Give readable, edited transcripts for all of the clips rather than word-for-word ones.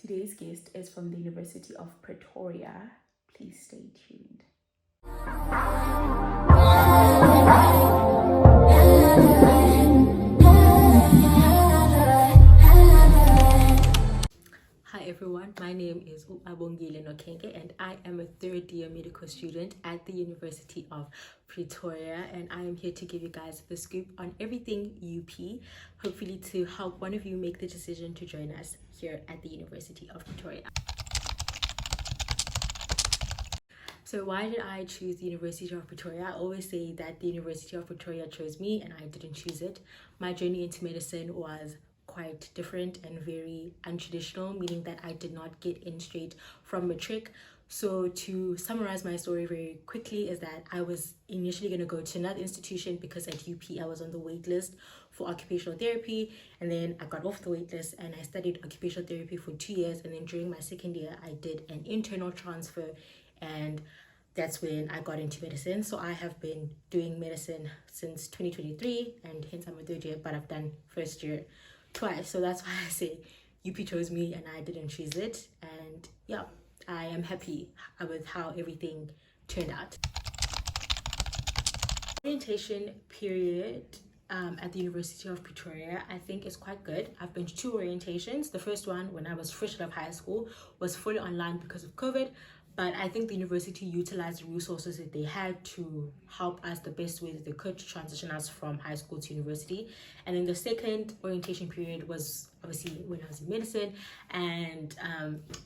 Today's guest is from the University of Pretoria. Please stay tuned. Hi everyone, my name is Abongile Nokenke and I am a third year medical student at the University of Pretoria, and I am here to give you guys the scoop on everything UP, hopefully to help one of you make the decision to join us here at the University of Pretoria. So why did I choose the University of Pretoria? I always say that the University of Pretoria chose me and I didn't choose it. My journey into medicine was quite different and very untraditional, meaning that I did not get in straight from matric. So to summarize my story very quickly is that I was initially going to go to another institution because at UP I was on the wait list for occupational therapy, and then I got off the wait list and I studied occupational therapy for 2 years, and then during my second year I did an internal transfer, and that's when I got into medicine. So I have been doing medicine since 2023, and hence I'm a third year, but I've done first year twice. So that's why I say UP chose me and I didn't choose it. And yeah, I am happy with how everything turned out. Orientation period at the University of Pretoria, I think is quite good. I've been to 2 orientations. The first one, when I was fresh out of high school, was fully online because of COVID. But I think the university utilized the resources that they had to help us the best way that they could to transition us from high school to university. And then the second orientation period was obviously when I was in medicine, and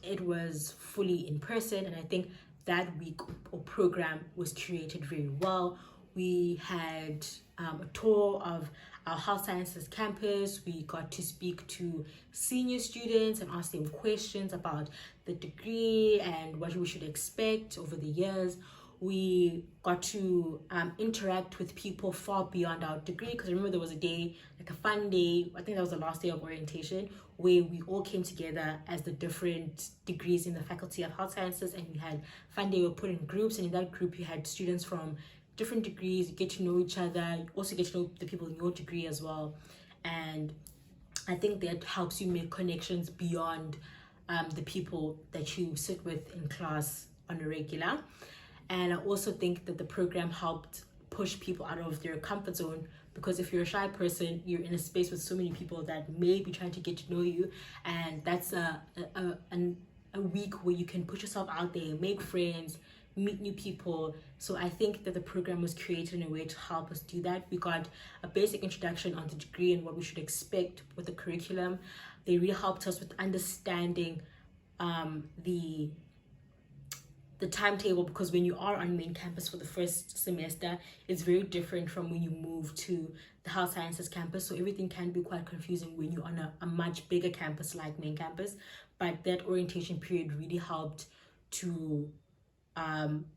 it was fully in person. And I think that week or program was curated very well. We had a tour of our health sciences campus. We got to speak to senior students and ask them questions about the degree and what we should expect over the years. We got to interact with people far beyond our degree, because I remember there was a day, like a fun day, I think that was the last day of orientation, where we all came together as the different degrees in the Faculty of Health Sciences, and we had fun day. We were put in groups, and in that group you had students from different degrees. You get to know each other, you also get to know the people in your degree as well, and I think that helps you make connections beyond the people that you sit with in class on a regular. And I also think that the program helped push people out of their comfort zone, because if you're a shy person, you're in a space with so many people that may be trying to get to know you, and that's a week where you can put yourself out there, make friends, meet new people. So I think that the program was created in a way to help us do that. We got a basic introduction on the degree and what we should expect with the curriculum. They really helped us with understanding the timetable, because when you are on main campus for the first semester, it's very different from when you move to the health sciences campus. So everything can be quite confusing when you're on a much bigger campus like main campus. But that orientation period really helped to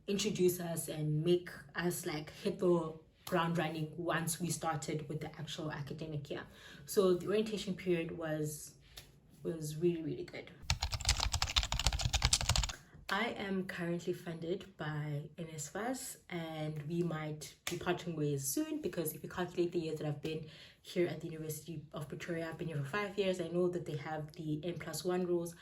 introduce us and make us like hit the ground running once we started with the actual academic year. So the orientation period was really, really good. I am currently funded by NSFAS, and we might be parting ways soon, because if you calculate the years that I've been here at the University of Pretoria, I've been here for 5 years. I know that they have the N+1 rules,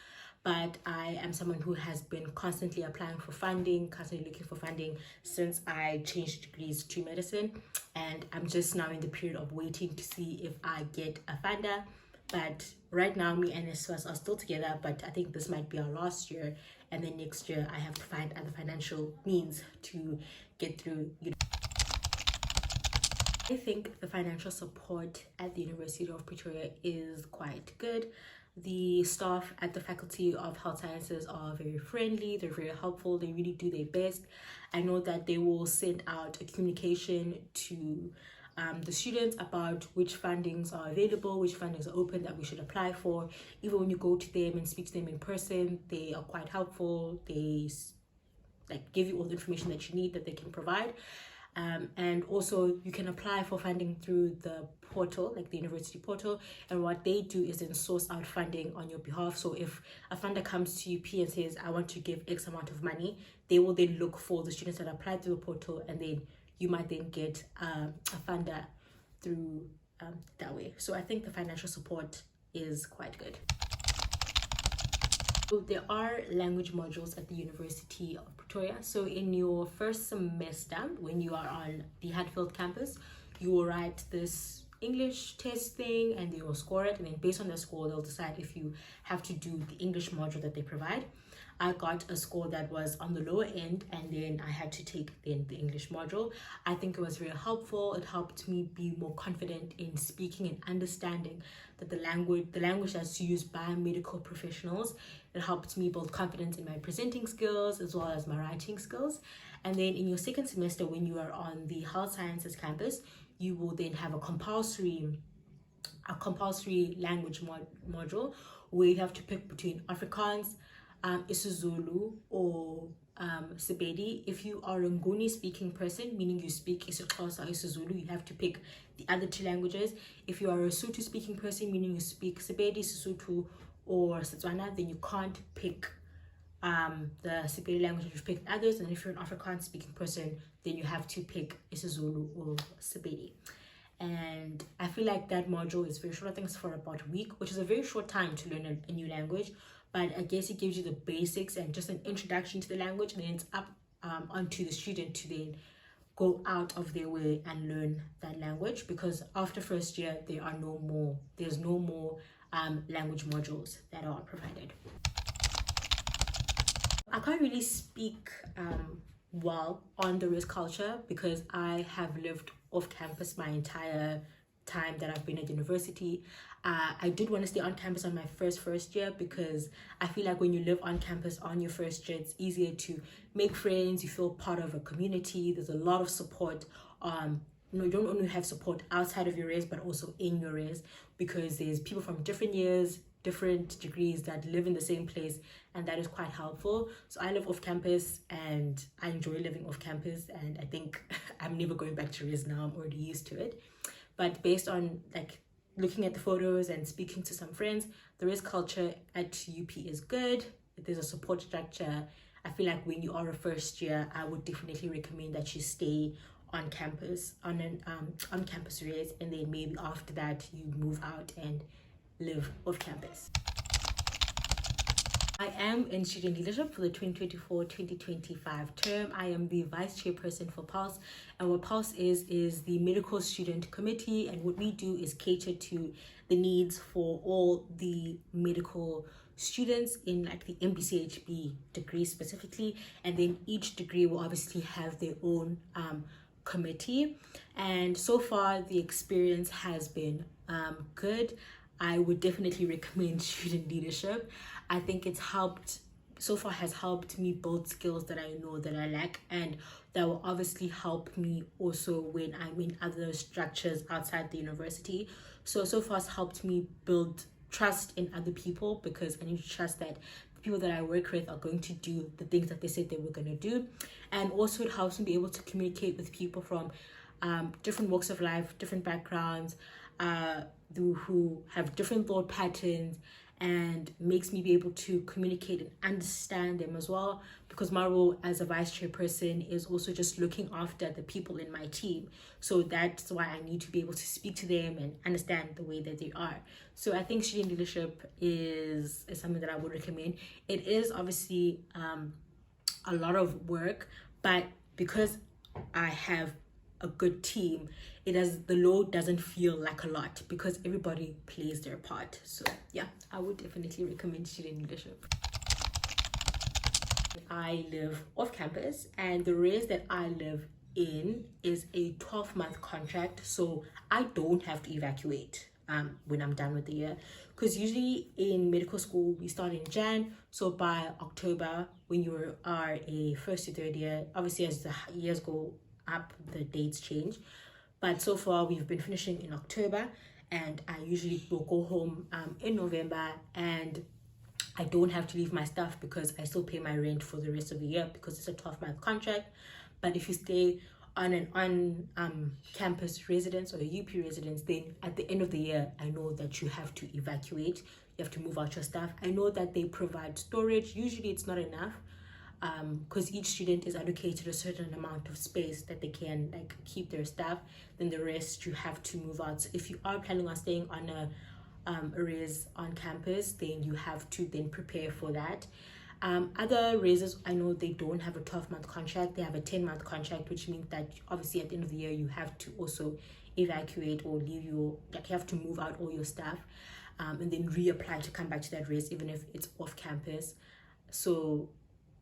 but I am someone who has been constantly applying for funding, constantly looking for funding since I changed degrees to medicine, and I'm just now in the period of waiting to see if I get a funder. But right now, me and NSFAS are still together, but I think this might be our last year, and then next year I have to find other financial means to get through. I think the financial support at the University of Pretoria is quite good. The staff at the Faculty of Health Sciences are very friendly, they're very helpful, they really do their best. I know that they will send out a communication to the students about which fundings are available, which fundings are open that we should apply for. Even when you go to them and speak to them in person, they are quite helpful. They give you all the information that you need that they can provide. And also you can apply for funding through the portal, like the university portal, and what they do is then source out funding on your behalf. So if a funder comes to UP and says, I want to give X amount of money, they will then look for the students that applied through the portal, and then you might then get a funder through that way. So I think the financial support is quite good. There are language modules at the University of Pretoria. So in your first semester, when you are on the Hatfield campus, you will write this English test thing and they will score it, and then based on the score they'll decide if you have to do the English module that they provide. I got a score that was on the lower end, and then I had to take then the English module. I think it was very helpful. It helped me be more confident in speaking and understanding that the language that's used by medical professionals. It helped me build confidence in my presenting skills as well as my writing skills. And then in your second semester, when you are on the health sciences campus, you will then have a compulsory language module where you have to pick between Afrikaans, isiZulu, or Sepedi. If you are a Nguni speaking person, meaning you speak isiXhosa or isiZulu, you have to pick the other two languages. If you are a Sotho speaking person, meaning you speak Sepedi, Sesotho, or Setswana, then you can't pick the Sepedi language, you pick others. And if you're an Afrikaans speaking person, then you have to pick isiZulu or Sepedi. And I feel like that module is very short. I think it's for about a week, which is a very short time to learn a new language, but I guess it gives you the basics and just an introduction to the language, and then it's up onto the student to then go out of their way and learn that language, because after first year there's no more language modules that are provided. I can't really speak well on the race culture because I have lived off campus my entire time that I've been at university. I did want to stay on campus on my first year because I feel like when you live on campus on your first year, it's easier to make friends, you feel part of a community, there's a lot of support. You don't only have support outside of your race but also in your race, because there's people from different years, different degrees that live in the same place, and that is quite helpful. So I live off campus and I enjoy living off campus, and I think I'm never going back to race now. I'm already used to it. But based on like looking at the photos and speaking to some friends, the race culture at UP is good. There's a support structure. I feel like when you are a first year, I would definitely recommend that you stay on campus, on campus race, and then maybe after that you move out and live off campus. I am in student leadership for the 2024-2025 term. I am the vice chairperson for PULSE, and what PULSE is the medical student committee, and what we do is cater to the needs for all the medical students in like the MBCHB degree specifically, and then each degree will obviously have their own committee, and so far the experience has been good. I would definitely recommend student leadership. I think it's has helped me build skills that I know that I lack, and that will obviously help me also when I'm in other structures outside the university. So far it's helped me build trust in other people, because I need to trust that the people that I work with are going to do the things that they said they were going to do. And also it helps me be able to communicate with people from different walks of life, different backgrounds, who have different thought patterns, and makes me be able to communicate and understand them as well, because my role as a vice chairperson is also just looking after the people in my team. So that's why I need to be able to speak to them and understand the way that they are. So I think student leadership is something that I would recommend. It is obviously a lot of work, but because I have a good team, the load doesn't feel like a lot because everybody plays their part. So yeah, I would definitely recommend student leadership. I live off campus, and the race that I live in is a 12-month contract, so I don't have to evacuate when I'm done with the year, because usually in medical school we start in Jan, so by October, when you are a first to third year, obviously as the years go up the dates change, but so far we've been finishing in October, and I usually will go home in November, and I don't have to leave my stuff because I still pay my rent for the rest of the year because it's a 12-month contract. But if you stay on an on-campus residence or a UP residence, then at the end of the year, I know that you have to evacuate. You have to move out your stuff. I know that they provide storage. Usually it's not enough because each student is allocated a certain amount of space that they can like keep their stuff. Then the rest you have to move out. So if you are planning on staying on arrears on campus, then you have to then prepare for that. Other raises, I know they don't have a 12-month contract, they have a 10-month contract, which means that obviously at the end of the year you have to also evacuate or leave your, like you have to move out all your stuff, and then reapply to come back to that raise even if it's off campus. So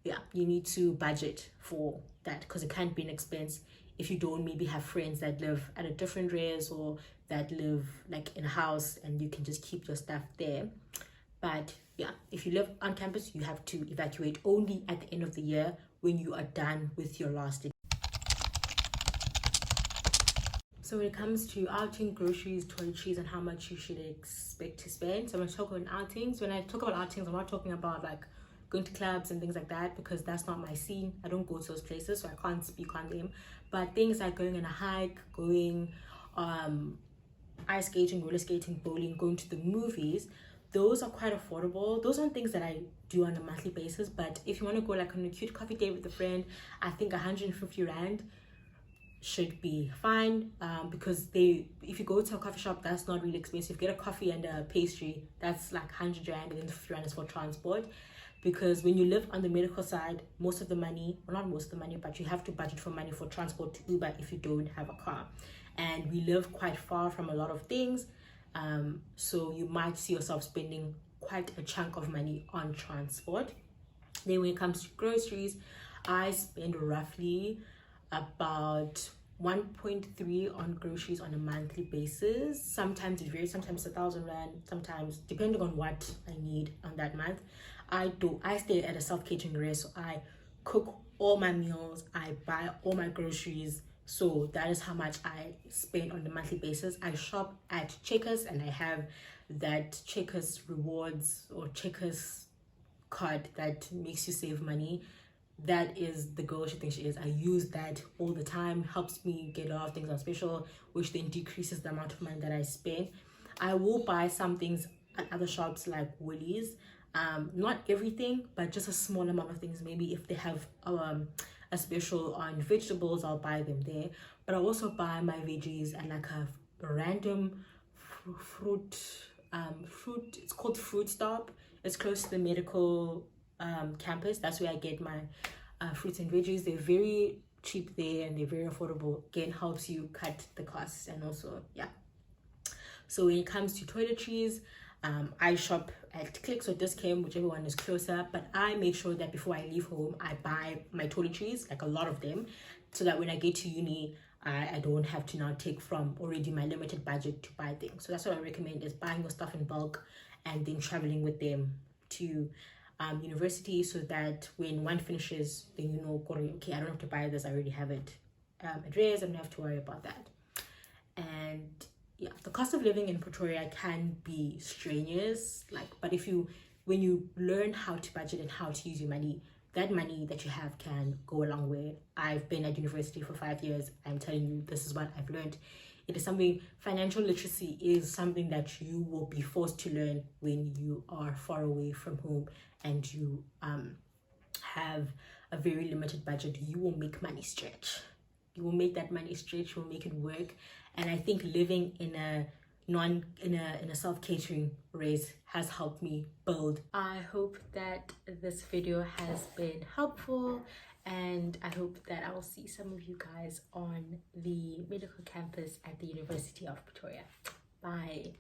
yeah, you need to budget for that because it can't be an expense if you don't maybe have friends that live at a different raise or that live like in a house and you can just keep your stuff there. But yeah, if you live on campus, you have to evacuate only at the end of the year when you are done with your last year. So when it comes to outing, groceries, toiletries, and how much you should expect to spend, so I'm going to talk about outings. When I talk about outings, I'm not talking about like going to clubs and things like that because that's not my scene. I don't go to those places, so I can't speak on them. But things like going on a hike, going ice skating, roller skating, bowling, going to the movies, those are quite affordable. Those aren't things that I do on a monthly basis, but if you want to go like on a cute coffee date with a friend, I think 150 Rand should be fine, because if you go to a coffee shop, that's not really expensive. Get a coffee and a pastry, that's like 100 Rand, and then 50 Rand is for transport. Because when you live on the medical side, most of the money, well not most of the money, but you have to budget for money for transport to Uber if you don't have a car. And we live quite far from a lot of things, so you might see yourself spending quite a chunk of money on transport. Then when it comes to groceries, I spend roughly about 1.3 on groceries on a monthly basis. Sometimes it varies, sometimes 1,000 Rand, sometimes depending on what I need on that month. I stay at a self-catering restaurant, so I cook all my meals, I buy all my groceries, so that is how much I spend on the monthly basis. I shop at Checkers and I have that Checkers rewards or Checkers card that makes you save money. That is the girl she thinks she is. I use that all the time, helps me get a lot of things on special, which then decreases the amount of money that I spend. I will buy some things at other shops like Woolies, not everything, but just a small amount of things. Maybe if they have a special on vegetables, I'll buy them there. But I also buy my veggies at like a random fruit, it's called Fruit Stop. It's close to the medical campus. That's where I get my fruits and veggies. They're very cheap there and they're very affordable. Again, helps you cut the costs. And also, yeah, so when it comes to toiletries, I shop at Clicks or Discount, whichever one is closer, but I make sure that before I leave home I buy my toiletries, like a lot of them, so that when I get to uni I don't have to now take from already my limited budget to buy things. So that's what I recommend, is buying your stuff in bulk and then traveling with them to university, so that when one finishes, then you know, okay, I don't have to buy this, I already have it addressed, I don't have to worry about that. And yeah, the cost of living in Pretoria can be strenuous, like, but when you learn how to budget and how to use your money, that money that you have can go a long way. I've been at university for 5 years. I'm telling you, this is what I've learned. It is something, financial literacy is something that you will be forced to learn when you are far away from home and you have a very limited budget. You will make money stretch. You will make that money stretch, you will make it work. And I think living in a self-catering race has helped me build. I hope that this video has been helpful, and I hope that I will see some of you guys on the medical campus at the University of Pretoria. Bye.